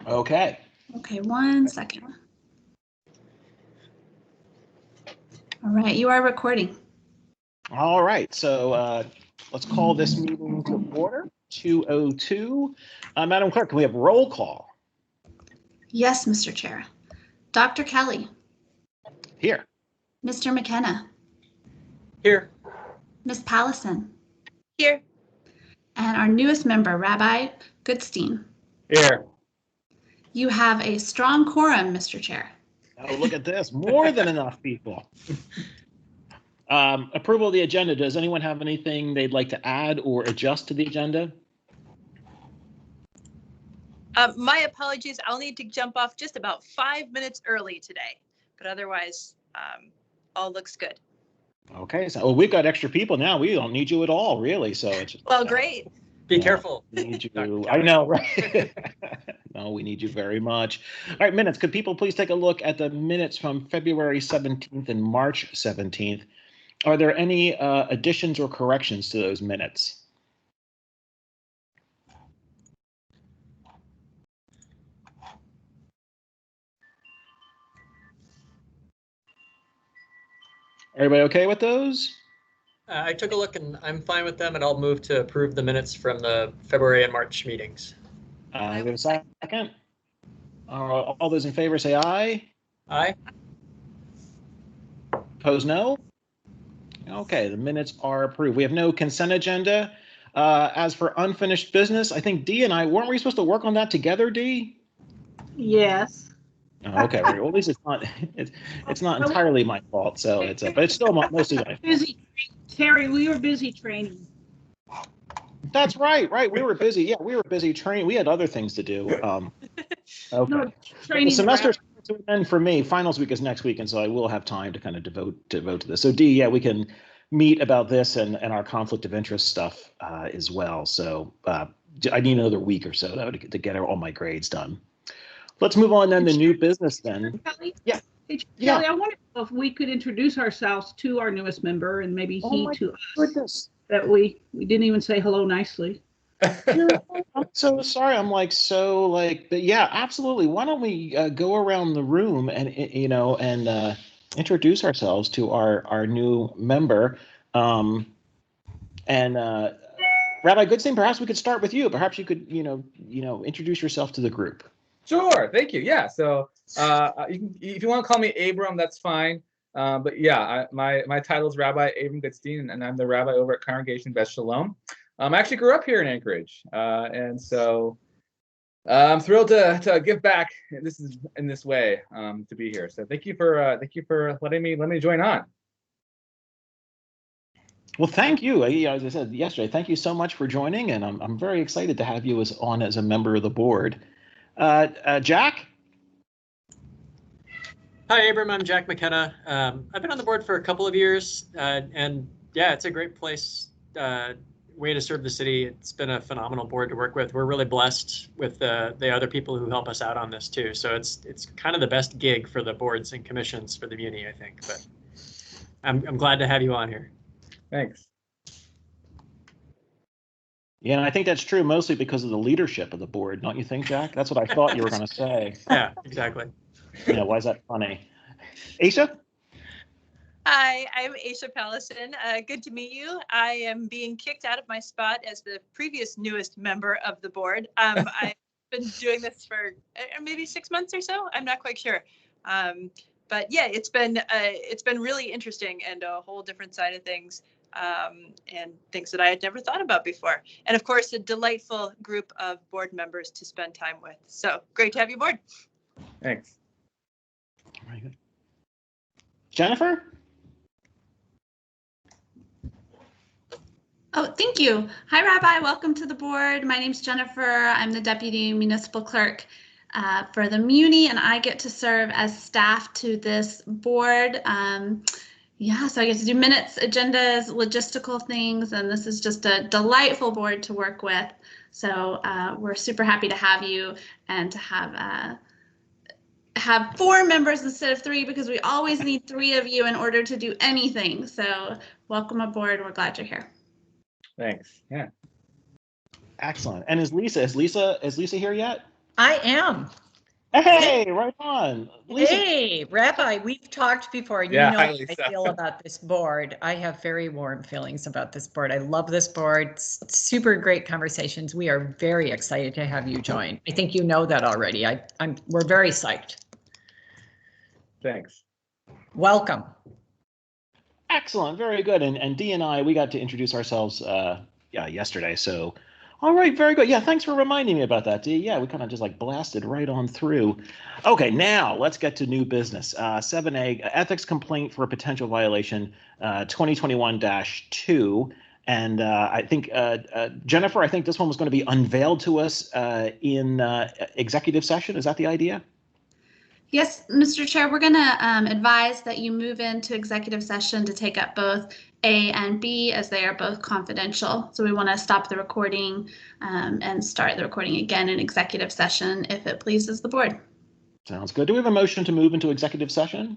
Okay. Okay, 1 second. All right, you are recording. All right. So let's call this meeting to order. 2:02. Madam Clerk, can we have roll call? Yes, Mr. Chair. Dr. Kelly. Here. Mr. McKenna. Here. Ms. Pallison. Here. And our newest member, Rabbi Goodstein. Here. You have a strong quorum, Mr. Chair. Oh, look at this. More than enough people. Approval of the agenda. Does anyone have anything they'd like to add or adjust to the agenda? My apologies. I'll need to jump off just about 5 minutes early today, but otherwise, all looks good. Okay. So we've got extra people now. We don't need you at all, really. So it's Well, great. Be careful. We need you. I know, right? No, we need you very much. All right, minutes. Could people please take a look at the minutes from February 17th and March 17th? Are there any additions or corrections to those minutes? Everybody okay with those? I took a look and I'm fine with them, and I'll move to approve the minutes from the February and March meetings. We have a second. All those in favor say aye. Aye. Opposed, no. Okay, the minutes are approved. We have no consent agenda. As for unfinished business, I think Dee and I, weren't we supposed to work on that together, Dee? Yes. Oh, okay, well, at least it's not entirely my fault, so it's but it's still mostly my fault. Busy, Terry. We were busy training. That's right. We were busy. Yeah, we were busy training. We had other things to do. Okay. No, training. The semester's to an end for me. Finals week is next week, and so I will have time to kind of devote to this. So Dee, yeah, we can meet about this and our conflict of interest stuff as well. So I need another week or so to get all my grades done. Let's move on then to new business then. Kelly? Yeah. Hey, Yeah. Kelly, I wonder if we could introduce ourselves to our newest member and maybe he to us. Goodness. That we didn't even say hello nicely. I'm so sorry. But yeah, absolutely. Why don't we go around the room and introduce ourselves to our new member. And Rabbi Goodstein, perhaps we could start with you. Perhaps you could introduce yourself to the group. Sure, thank you. Yeah, so if you want to call me Abram, that's fine. But yeah, my title is Rabbi Abram Goodstein, and I'm the rabbi over at Congregation Beth Shalom. I actually grew up here in Anchorage, and so I'm thrilled to give back. In this way to be here. So thank you for letting me join on. Well, thank you. As I said yesterday, thank you so much for joining, and I'm very excited to have you as a member of the board. Jack? Hi, Abram. I'm Jack McKenna. I've been on the board for a couple of years, and yeah, it's a great place, way to serve the city. It's been a phenomenal board to work with. We're really blessed with the other people who help us out on this too. So it's kind of the best gig for the boards and commissions for the Muni, I think. But I'm glad to have you on here. Thanks. Yeah, and I think that's true mostly because of the leadership of the board, don't you think, Jack? That's what I thought you were going to say. Yeah, exactly. Yeah, why is that funny? Aisha? Hi, I'm Aisha Pallison. Good to meet you. I am being kicked out of my spot as the previous newest member of the board. I've been doing this for maybe 6 months or so. I'm not quite sure. But yeah, it's been really interesting and a whole different side of things. And things that I had never thought about before. And of course, a delightful group of board members to spend time with. So great to have you aboard. Thanks. Very good. Jennifer? Oh, thank you. Hi, Rabbi. Welcome to the board. My name's Jennifer. I'm the deputy municipal clerk for the Muni, and I get to serve as staff to this board. Yeah, so I get to do minutes, agendas, logistical things, and this is just a delightful board to work with. So we're super happy to have you and to have 4 members instead of 3 because we always need 3 of you in order to do anything. So welcome aboard. We're glad you're here. Thanks. Yeah. Excellent. And is Lisa here yet? I am. Hey, right on. Lisa. Hey, Rabbi, we've talked before, and Yeah, you know hi, how Lisa. I feel about this board. I have very warm feelings about this board. I love this board. It's super great conversations. We are very excited to have you join. I think you know that already. We're very psyched. Thanks. Welcome. Excellent, very good. And Dee and I, we got to introduce ourselves yesterday. So, all right, very good. Yeah, thanks for reminding me about that, Dee. Yeah, we kind of just like blasted right on through. Okay, now let's get to new business. 7A, ethics complaint for a potential violation, 2021-2. And I think, Jennifer, I think this one was going to be unveiled to us in executive session. Is that the idea? Yes, Mr. Chair, we're going to advise that you move into executive session to take up both A and B as they are both confidential. So we want to stop the recording and start the recording again in executive session if it pleases the board. Sounds good. Do we have a motion to move into executive session?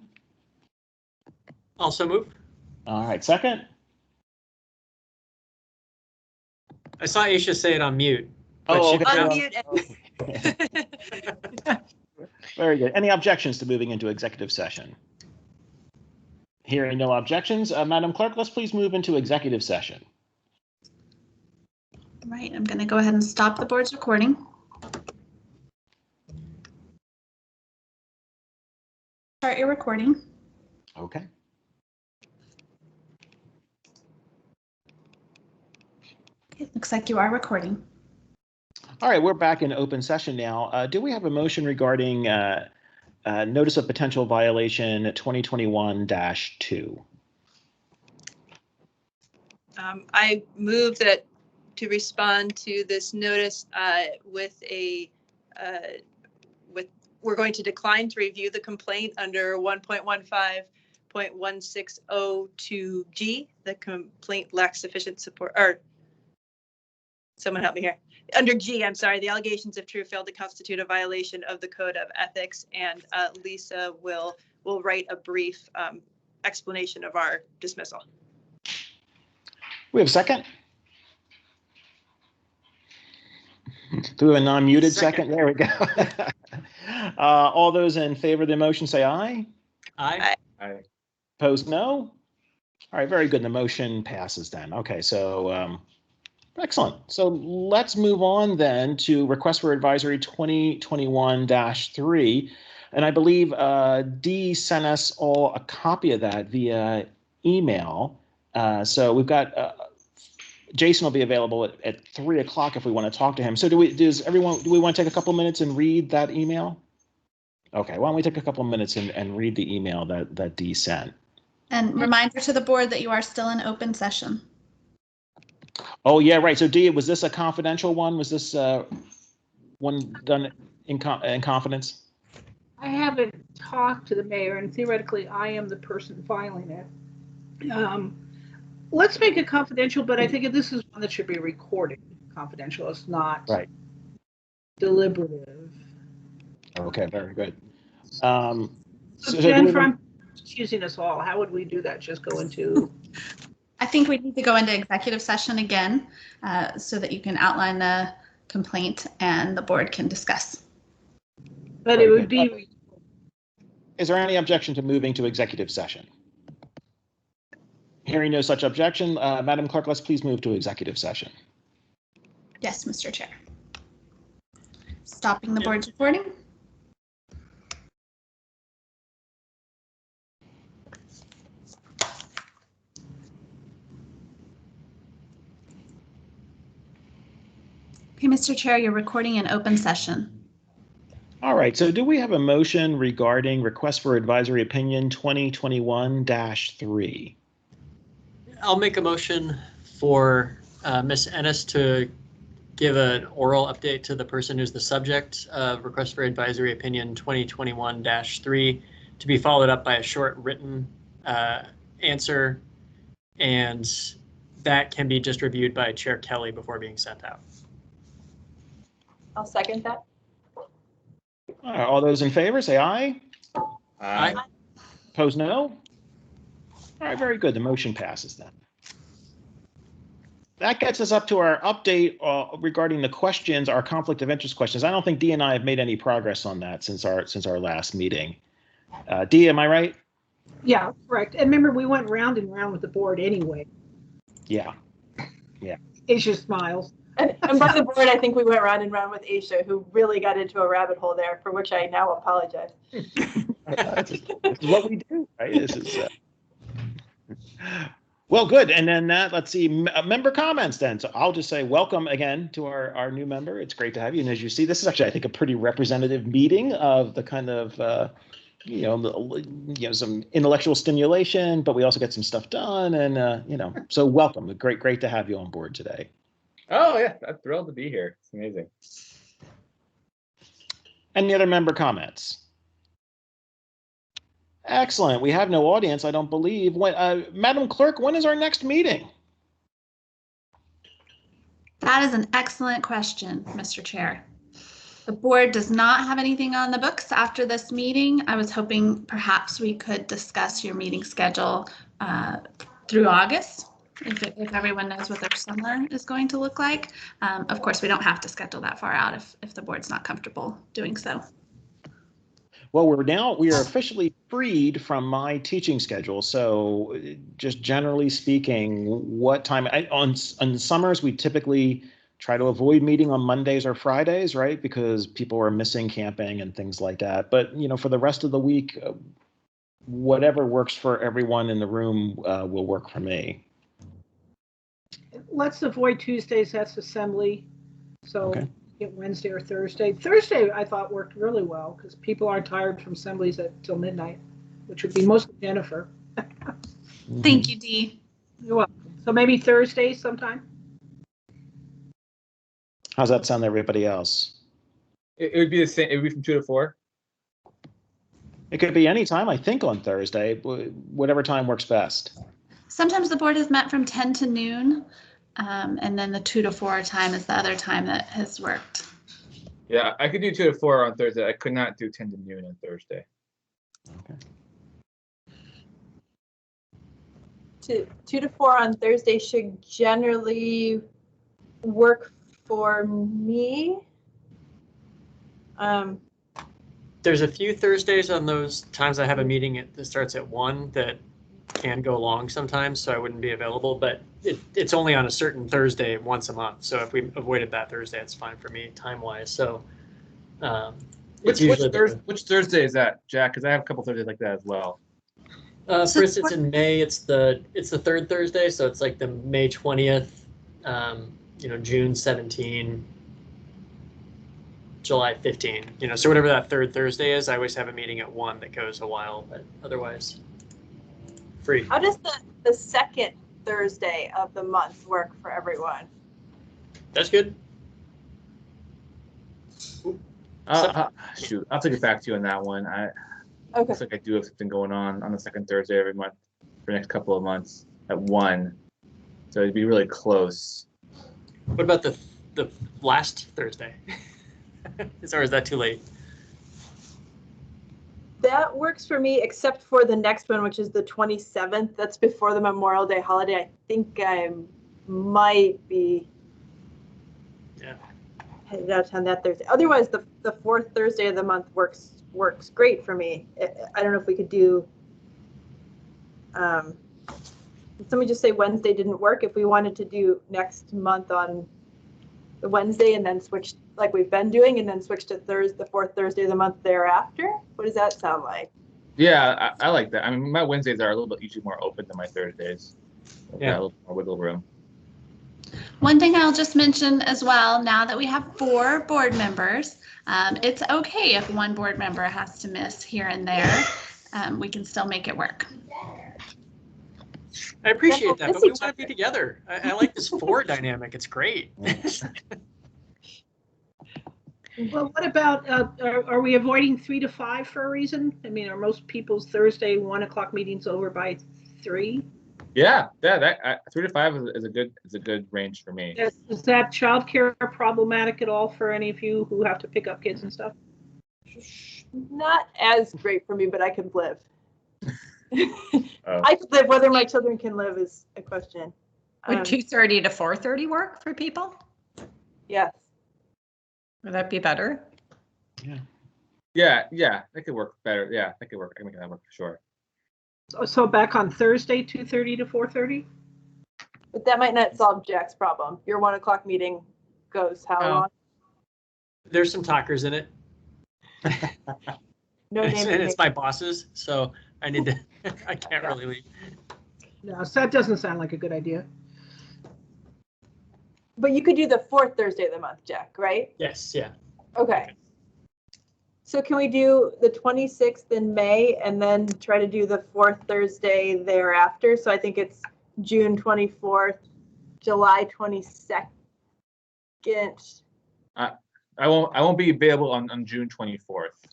Also move. All right, second. I saw Aisha say it on mute. Oh, she- okay. Unmute. Very good. Any objections to moving into executive session? Hearing no objections, Madam Clerk, let's please move into executive session. All right, I'm going to go ahead and stop the board's recording. Start your recording. Okay. It looks like you are recording. All right, we're back in open session now. Do we have a motion regarding notice of potential violation 2021-2? I move that to respond to this notice we're going to decline to review the complaint under 1.15.1602G. The complaint lacks sufficient support, or someone help me here. Under G, I'm sorry, the allegations, if true, failed to constitute a violation of the Code of Ethics, and Lisa will write a brief explanation of our dismissal. We have a second? Do we have a non-muted second? There we go. All those in favor of the motion say aye. Aye. Aye. Opposed, no? All right, very good. The motion passes then. Okay, so excellent. So let's move on then to request for advisory 2021-3. And I believe Dee sent us all a copy of that via email. So we've got Jason will be available at 3 o'clock if we want to talk to him. So do we want to take a couple minutes and read that email? Okay, why don't we take a couple minutes and read the email that Dee sent. And reminder to the board that you are still in open session. Oh, yeah, right. So Dee, was this a confidential one? Was this one done in confidence? I haven't talked to the mayor, and theoretically, I am the person filing it. Let's make it confidential, but I think this is one that should be recorded confidential. It's not Right. deliberative. Okay, very good. So Jennifer, I'm excusing us all. How would we do that? Just go into... I think we need to go into executive session again so that you can outline the complaint and the board can discuss. But it would be... Is there any objection to moving to executive session? Hearing no such objection, Madam Clerk, let's please move to executive session. Yes, Mr. Chair. Stopping the board's recording. Okay, Mr. Chair, you're recording in open session. All right, so do we have a motion regarding request for advisory opinion 2021-3? I'll make a motion for Ms. Ennis to give an oral update to the person who's the subject of request for advisory opinion 2021-3 to be followed up by a short written answer, and that can be just reviewed by Chair Kelly before being sent out. I'll second that. All right, all those in favor say aye. Aye. Opposed, no? All right, very good. The motion passes then. that gets us up to our update regarding the questions, our conflict of interest questions. I don't think Dee and I have made any progress on that since our last meeting. Dee, am I right? Yeah, correct. And remember, we went round and round with the board anyway. Yeah. Asia smiles. And by the board, I think we went round and round with Aisha, who really got into a rabbit hole there, for which I now apologize. This is what we do, right? This is well, good. And then let's see, member comments then. So I'll just say welcome again to our new member. It's great to have you. And as you see, this is actually, I think, a pretty representative meeting of the kind of some intellectual stimulation, but we also get some stuff done. And so welcome. Great to have you on board today. Oh yeah, I'm thrilled to be here. It's amazing. Any other member comments? Excellent. We have no audience, I don't believe. Madam Clerk, when is our next meeting? That is an excellent question, Mr. Chair. The board does not have anything on the books after this meeting. I was hoping perhaps we could discuss your meeting schedule through August, if everyone knows what their summer is going to look like. Of course, we don't have to schedule that far out if the board's not comfortable doing so. Well, we are officially freed from my teaching schedule. So just generally speaking, what time on summers, we typically try to avoid meeting on Mondays or Fridays, right? Because people are missing camping and things like that. But, for the rest of the week, whatever works for everyone in the room will work for me. Let's avoid Tuesdays, that's assembly. So Okay. get Wednesday or Thursday. Thursday, I thought, worked really well because people aren't tired from assemblies till midnight, which would be mostly Jennifer. Thank you, Dee. You're welcome. So maybe Thursday sometime? How's that sound to everybody else? It would be the same. It would be from 2 to 4. It could be any time, I think, on Thursday, whatever time works best. Sometimes the board has met from 10 to noon, and then the 2 to 4 time is the other time that has worked. Yeah, I could do 2 to 4 on Thursday. I could not do 10 to noon on Thursday. Okay. 2 to 4 on Thursday should generally work for me. There's a few Thursdays on those times I have a meeting that starts at 1 that can go long sometimes, so I wouldn't be available, but it's only on a certain Thursday once a month. So if we avoided that Thursday, it's fine for me time-wise. So which Thursday is that, Jack? Because I have a couple Thursdays like that as well. For instance, in May, it's the third Thursday, so it's like the May 20th, June 17, July 15. So whatever that third Thursday is, I always have a meeting at 1 that goes a while, but otherwise free. How does the second Thursday of the month work for everyone? That's good. Shoot, I'll take it back to you on that one. Okay. Looks like I do have something going on the second Thursday every month for the next couple of months at 1. So it'd be really close. What about the last Thursday? Or is that too late? That works for me, except for the next one, which is the 27th. That's before the Memorial Day holiday. I think I might be headed out of town that Thursday. Otherwise, the fourth Thursday of the month works great for me. I don't know if we could do. Somebody just say Wednesday didn't work. If we wanted to do next month on the Wednesday and then switch like we've been doing, and then switch to the fourth Thursday of the month thereafter. What does that sound like? Yeah, I like that. I mean, my Wednesdays are a little bit usually more open than my Thursdays. Yeah, a little more wiggle room. One thing I'll just mention as well, now that we have 4 board members, it's okay if one board member has to miss here and there. We can still make it work. I appreciate that, but we want to be together. I like this 4 dynamic. It's great. Well, what about, are we avoiding 3 to 5 for a reason? I mean, are most people's Thursday 1 o'clock meetings over by 3? Yeah, that 3 to 5 is a good range for me. Is that childcare problematic at all for any of you who have to pick up kids and stuff? Not as great for me, but I could live. Oh. I could live. Whether my children can live is a question. Would 2:30 to 4:30 work for people? Yes. Would that be better? Yeah, that could work better. Yeah, that could work. I can make that work for sure. So back on Thursday, 2:30 to 4:30? But that might not solve Jack's problem. Your 1 o'clock meeting goes how Oh. long? There's some talkers in it. No And name. it's my bosses, so I need to. I can't Yeah. really leave. No, so that doesn't sound like a good idea. But you could do the 4th Thursday of the month, Jack, right? Yes, yeah. Okay. So can we do the 26th in May and then try to do the 4th Thursday thereafter? So I think it's June 24th, July 22nd. I won't be available on June 24th.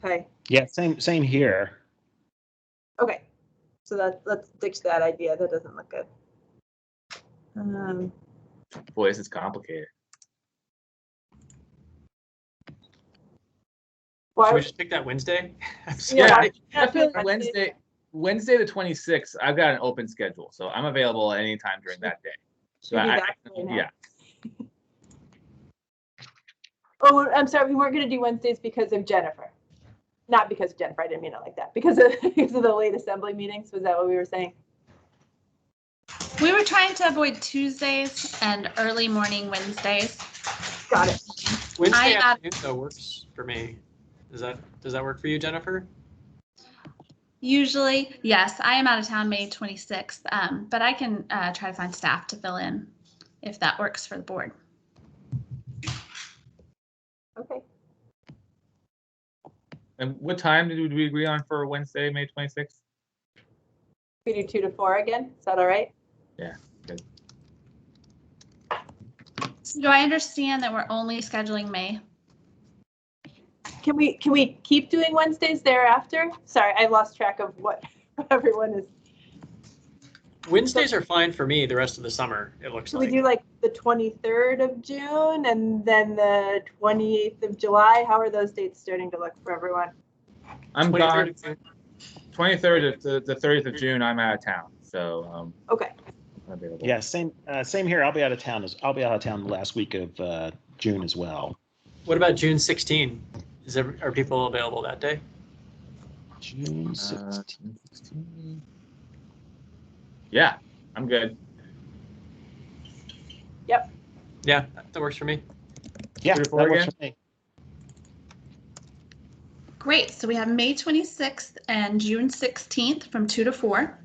Okay. Yeah, same here. Okay. So let's ditch that idea. That doesn't look good. Boy, this is complicated. Why? Should we just pick that Wednesday? I'm Yeah, sorry. I feel like Wednesday the 26th, I've got an open schedule, so I'm available anytime during that day. Should we do that right now? Yeah. Oh, I'm sorry. We weren't going to do Wednesdays because of Jennifer. Not because of Jennifer. I didn't mean it like that. Because of the late assembly meetings. Was that what we were saying? We were trying to avoid Tuesdays and early morning Wednesdays. Got it. Wednesday I- afternoon though works for me. Does that work for you, Jennifer? Usually, yes, I am out of town May 26th, but I can try to find staff to fill in if that works for the board. Okay. And what time did we agree on for Wednesday, May 26th? We do 2 to 4 again. Is that all right? Yeah, good. So do I understand that we're only scheduling May? Can we keep doing Wednesdays thereafter? Sorry, I lost track of what everyone is. Wednesdays are fine for me the rest of the summer, it looks Should like. we do like the 23rd of June and then the 28th of July? How are those dates starting to look for everyone? I'm 23rd gone. of June. 23rd to the 30th of June, I'm out of town, so Okay. I'm available. Yeah, same here. I'll be out of town the last week of June as well. What about June 16? Are people available that day? June 16th. 16. Yeah, I'm good. Yeah, that works for me. Yeah, 3 to that 4 works again? for me. Great. So we have May 26th and June 16th from 2 to 4.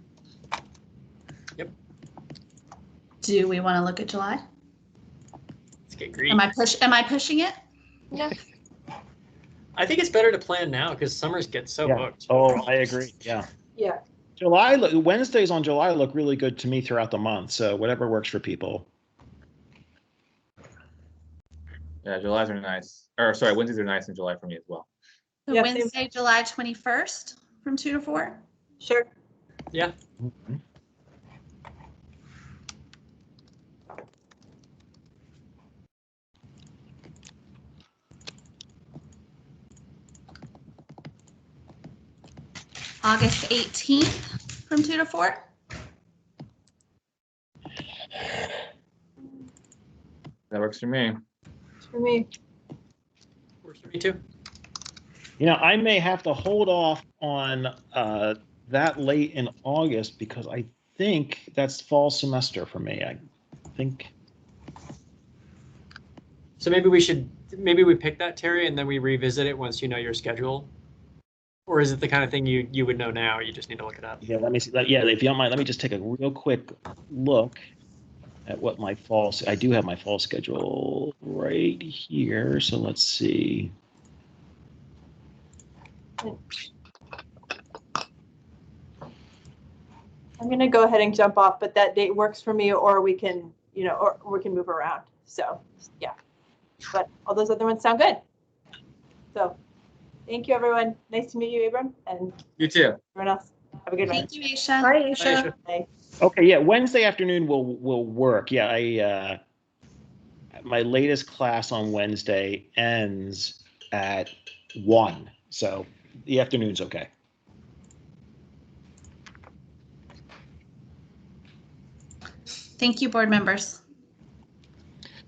Yep. Do we want to look at July? Let's get greedy. Am I pushing it? Yeah. I think it's better to plan now because summers get so Yeah. booked. Oh, I agree. Yeah. Yeah. Wednesdays on July look really good to me throughout the month. So whatever works for people. Yeah, July's are nice. Or sorry, Wednesdays are nice in July for me as well. So Yeah, same. Wednesday, July 21st from 2 to 4. Sure. Yeah. August 18th from 2 to 4. That works for me. For me. Works for me too. I may have to hold off on that late in August because I think that's fall semester for me. I think. So maybe we pick that, Terry, and then we revisit it once you know your schedule. Or is it the kind of thing you would know now? You just need to look it up. Yeah, let me see. Yeah, if you don't mind, let me just take a real quick look at what my fall. I do have my fall schedule right here. So let's see. I'm going to go ahead and jump off, but that date works for me, or we can, or we can move around. So, yeah. But all those other ones sound good. So, thank you, everyone. Nice to meet you, Abram, and You too. everyone else. Have a good one. Thank you, Aisha. Bye, Bye, Aisha. Aisha. Bye. Okay, yeah, Wednesday afternoon will work. Yeah, my latest class on Wednesday ends at 1, so the afternoon's okay. Thank you, board members.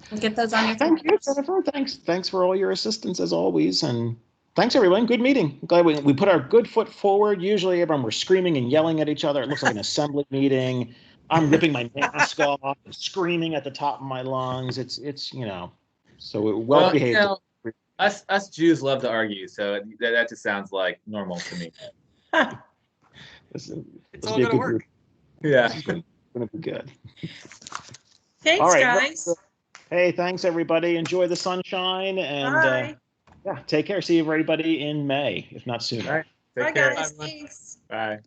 We'll get those on your Thank you, calendars. Jennifer. Thanks for all your assistance as always. And thanks, everyone. Good meeting. I'm glad we put our good foot forward. Usually, everyone we're screaming and yelling at each other. It looks like an assembly meeting. I'm ripping my mask off and screaming at the top of my lungs. It's so well behaved. Us Jews love to argue, so that just sounds like normal to me. It's all going to work. Group. Yeah. It's going to be good. Thanks, All right, guys. well, hey, thanks, everybody. Enjoy the sunshine. And Bye. yeah, take care. See everybody in May, if not sooner. All right. Take Bye, care. guys. Bye, everyone. Thanks. Bye.